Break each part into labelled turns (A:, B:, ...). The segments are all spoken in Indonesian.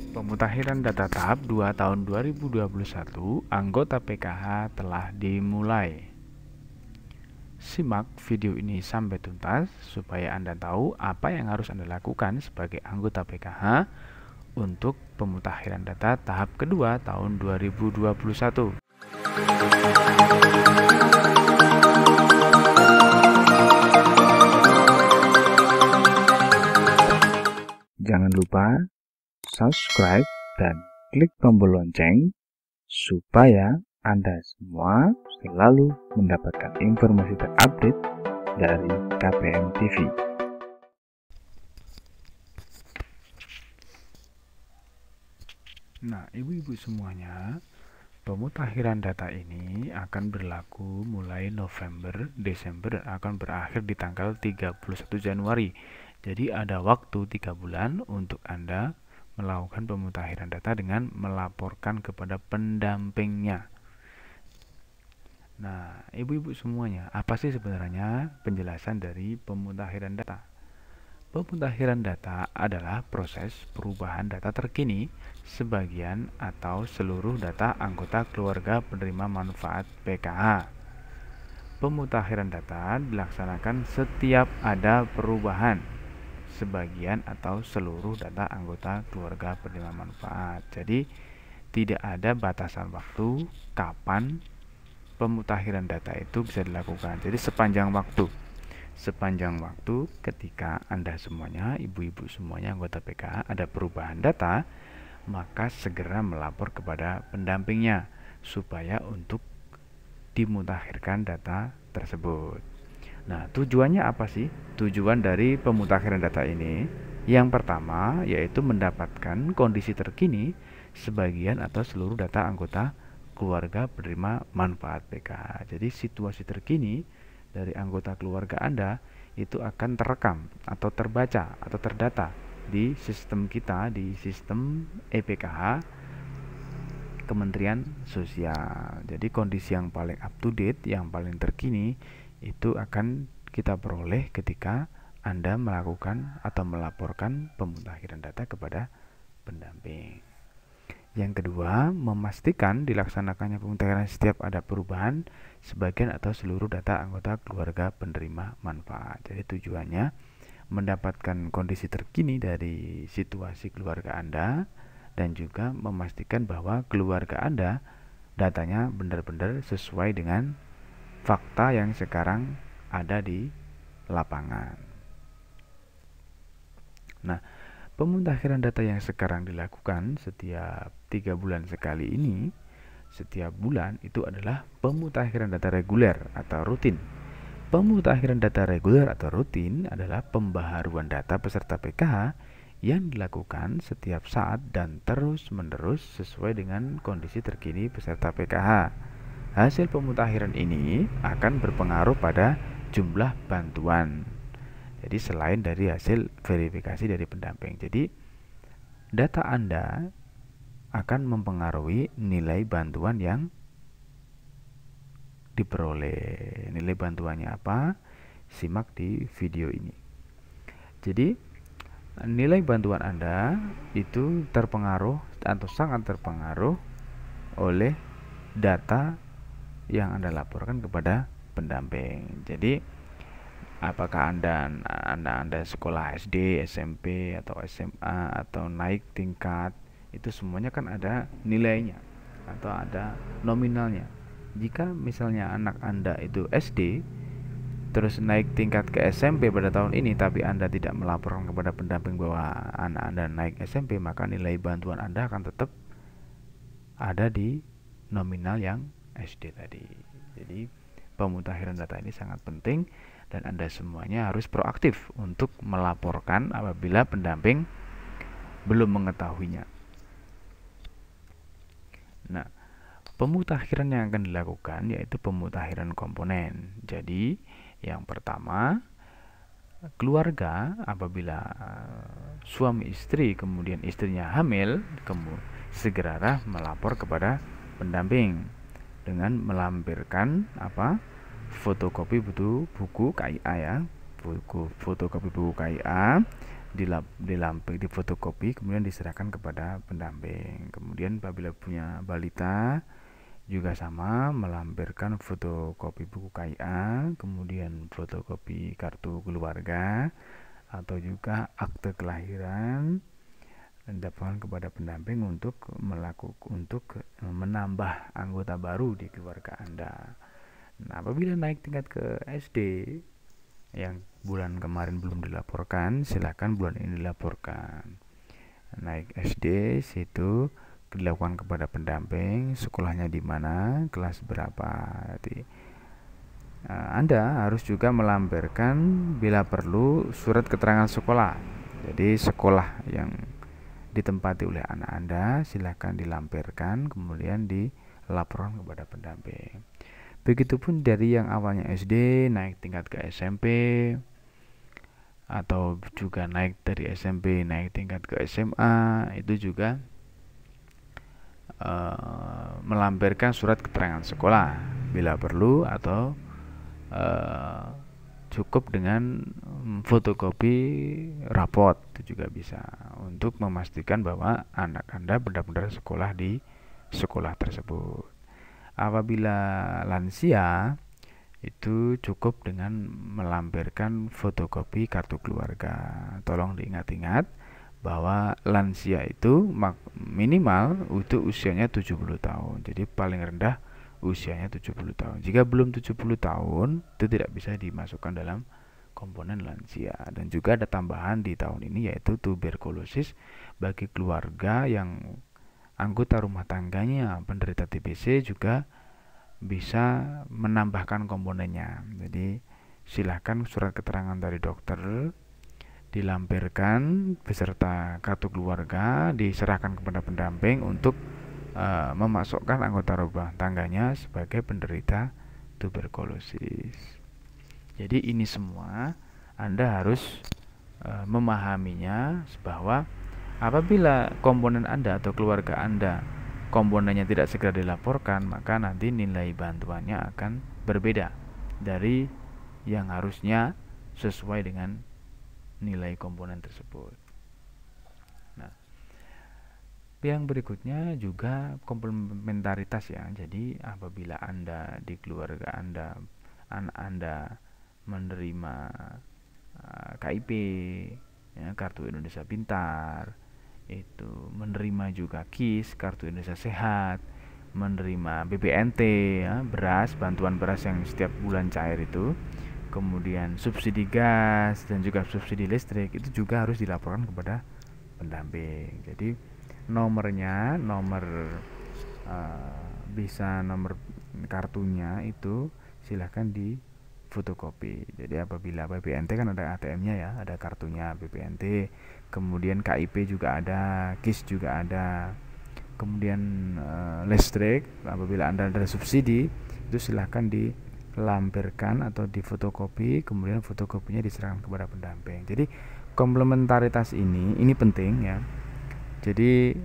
A: Pemutakhiran data tahap 2 tahun 2021 anggota PKH telah dimulai. Simak video ini sampai tuntas supaya Anda tahu apa yang harus Anda lakukan sebagai anggota PKH untuk pemutakhiran data tahap kedua tahun 2021. Jangan lupa subscribe dan klik tombol lonceng supaya Anda semua selalu mendapatkan informasi terupdate dari KPM TV. Nah, ibu-ibu semuanya, pemutakhiran data ini akan berlaku mulai November, Desember, dan akan berakhir di tanggal 31 Januari. Jadi ada waktu 3 bulan untuk Anda melakukan pemutakhiran data dengan melaporkan kepada pendampingnya. Nah, ibu-ibu semuanya, apa sih sebenarnya penjelasan dari pemutakhiran data? Pemutakhiran data adalah proses perubahan data terkini sebagian atau seluruh data anggota keluarga penerima manfaat PKH. Pemutakhiran data dilaksanakan setiap ada perubahan sebagian atau seluruh data anggota keluarga penerima manfaat. Jadi tidak ada batasan waktu kapan pemutakhiran data itu bisa dilakukan. Jadi sepanjang waktu ketika Anda semuanya, ibu-ibu semuanya anggota PKH ada perubahan data, maka segera melapor kepada pendampingnya supaya untuk dimutakhirkan data tersebut. Nah, tujuannya apa sih? Tujuan dari pemutakhiran data ini yang pertama yaitu mendapatkan kondisi terkini sebagian atau seluruh data anggota keluarga penerima manfaat PKH. Jadi situasi terkini dari anggota keluarga Anda itu akan terekam atau terbaca atau terdata di sistem kita, di sistem EPKH Kementerian Sosial. Jadi kondisi yang paling up to date, yang paling terkini itu akan kita peroleh ketika Anda melakukan atau melaporkan pemutakhiran data kepada pendamping. Yang kedua, memastikan dilaksanakannya pemutakhiran setiap ada perubahan sebagian atau seluruh data anggota keluarga penerima manfaat. Jadi tujuannya mendapatkan kondisi terkini dari situasi keluarga Anda dan juga memastikan bahwa keluarga Anda datanya benar-benar sesuai dengan fakta yang sekarang ada di lapangan. Nah, pemutakhiran data yang sekarang dilakukan setiap 3 bulan sekali ini, setiap bulan itu adalah pemutakhiran data reguler atau rutin. Pemutakhiran data reguler atau rutin adalah pembaharuan data peserta PKH yang dilakukan setiap saat dan terus-menerus sesuai dengan kondisi terkini peserta PKH. Hasil pemutakhiran ini akan berpengaruh pada jumlah bantuan. Jadi selain dari hasil verifikasi dari pendamping. Jadi data Anda akan mempengaruhi nilai bantuan yang diperoleh. Nilai bantuannya apa? Simak di video ini. Jadi nilai bantuan Anda itu terpengaruh atau sangat terpengaruh oleh data yang Anda laporkan kepada pendamping. Jadi apakah Anda sekolah SD, SMP atau SMA atau naik tingkat, itu semuanya kan ada nilainya atau ada nominalnya. Jika misalnya anak Anda itu SD terus naik tingkat ke SMP pada tahun ini tapi Anda tidak melaporkan kepada pendamping bahwa anak Anda naik SMP, maka nilai bantuan Anda akan tetap ada di nominal yang SD tadi. Jadi pemutakhiran data ini sangat penting dan Anda semuanya harus proaktif untuk melaporkan apabila pendamping belum mengetahuinya. Nah, pemutakhiran yang akan dilakukan yaitu pemutakhiran komponen. Jadi yang pertama, keluarga apabila suami istri kemudian istrinya hamil, segeralah melapor kepada pendamping dengan melampirkan fotokopi buku KIA ya, fotokopi buku KIA di fotokopi kemudian diserahkan kepada pendamping. Kemudian apabila punya balita juga sama, melampirkan fotokopi buku KIA, kemudian fotokopi kartu keluarga atau juga akte kelahiran, dan didapatkan kepada pendamping untuk menambah anggota baru di keluarga Anda. Nah, apabila naik tingkat ke SD yang bulan kemarin belum dilaporkan, silakan bulan ini dilaporkan. Naik SD situ dilakukan kepada pendamping, sekolahnya di mana, kelas berapa. Jadi Anda harus juga melampirkan bila perlu surat keterangan sekolah. Jadi sekolah yang ditempati oleh anak Anda silakan dilampirkan kemudian dilaporkan kepada pendamping. Begitupun dari yang awalnya SD naik tingkat ke SMP, atau juga naik dari SMP naik tingkat ke SMA, itu juga melampirkan surat keterangan sekolah bila perlu, atau cukup dengan fotokopi rapot itu juga bisa, untuk memastikan bahwa anak Anda benar-benar sekolah di sekolah tersebut. Apabila lansia, itu cukup dengan melampirkan fotokopi kartu keluarga. Tolong diingat-ingat bahwa lansia itu minimal untuk usianya 70 tahun. Jadi paling rendah usianya 70 tahun. Jika belum 70 tahun, itu tidak bisa dimasukkan dalam komponen lansia. Dan juga ada tambahan di tahun ini, yaitu tuberkulosis bagi keluarga yang anggota rumah tangganya penderita TBC juga bisa menambahkan komponennya. Jadi silakan surat keterangan dari dokter dilampirkan beserta kartu keluarga, diserahkan kepada pendamping untuk memasukkan anggota rumah tangganya sebagai penderita tuberkulosis. Jadi ini semua Anda harus memahaminya, bahwa apabila komponen Anda atau keluarga Anda komponennya tidak segera dilaporkan, maka nanti nilai bantuannya akan berbeda dari yang harusnya sesuai dengan nilai komponen tersebut. Nah, yang berikutnya juga komplementaritas ya. Jadi apabila Anda di keluarga Anda, anak Anda menerima KIP, ya, Kartu Indonesia Pintar, itu menerima juga KIS, Kartu Indonesia Sehat, menerima BPNT, ya, beras, bantuan beras yang setiap bulan cair itu, kemudian subsidi gas dan juga subsidi listrik, itu juga harus dilaporkan kepada pendamping. Jadi nomornya, bisa nomor kartunya itu silahkan di fotokopi. Jadi apabila BPNT kan ada ATM-nya ya, ada kartunya BPNT, kemudian KIP juga ada, KIS juga ada, kemudian listrik apabila Anda ada subsidi itu silahkan dilampirkan atau difotokopi, kemudian fotokopinya diserahkan kepada pendamping. Jadi komplementaritas ini penting ya. Jadi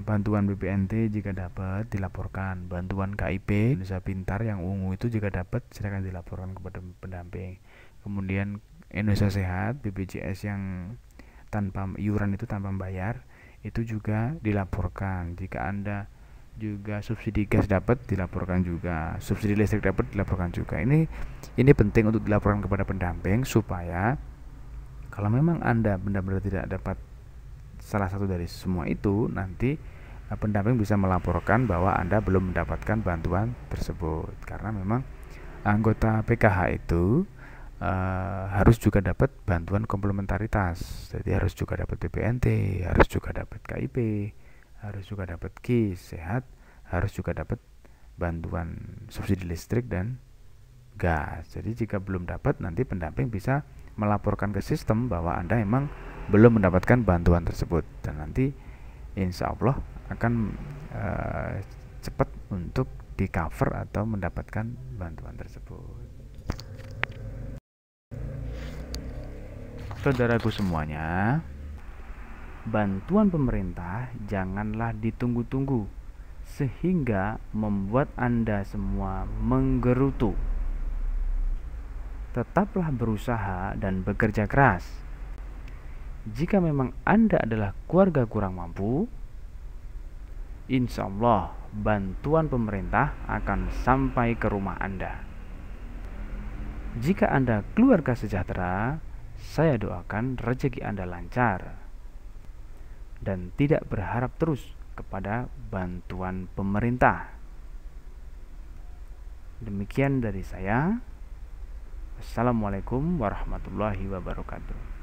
A: bantuan BPNT jika dapat dilaporkan, bantuan KIP Indonesia Pintar yang ungu itu jika dapat silakan dilaporkan kepada pendamping. Kemudian Indonesia Sehat, BPJS yang tanpa iuran itu tanpa membayar, itu juga dilaporkan. Jika Anda juga subsidi gas dapat dilaporkan juga, subsidi listrik dapat dilaporkan juga. Ini penting untuk dilaporkan kepada pendamping, supaya kalau memang Anda benar-benar tidak dapat salah satu dari semua itu, nanti pendamping bisa melaporkan bahwa Anda belum mendapatkan bantuan tersebut, karena memang anggota PKH itu harus juga dapat bantuan komplementaritas. Jadi harus juga dapat BPNT, harus juga dapat KIP, harus juga dapat KIS Sehat, harus juga dapat bantuan subsidi listrik dan gas. Jadi jika belum dapat, nanti pendamping bisa melaporkan ke sistem bahwa Anda memang belum mendapatkan bantuan tersebut, dan nanti insya Allah akan cepat untuk di cover atau mendapatkan bantuan tersebut. Saudaraku semuanya, bantuan pemerintah janganlah ditunggu-tunggu sehingga membuat Anda semua menggerutu. Tetaplah berusaha dan bekerja keras. Jika memang Anda adalah keluarga kurang mampu, insya Allah bantuan pemerintah akan sampai ke rumah Anda. Jika Anda keluarga sejahtera, saya doakan rezeki Anda lancar dan tidak berharap terus kepada bantuan pemerintah. Demikian dari saya. Assalamualaikum warahmatullahi wabarakatuh.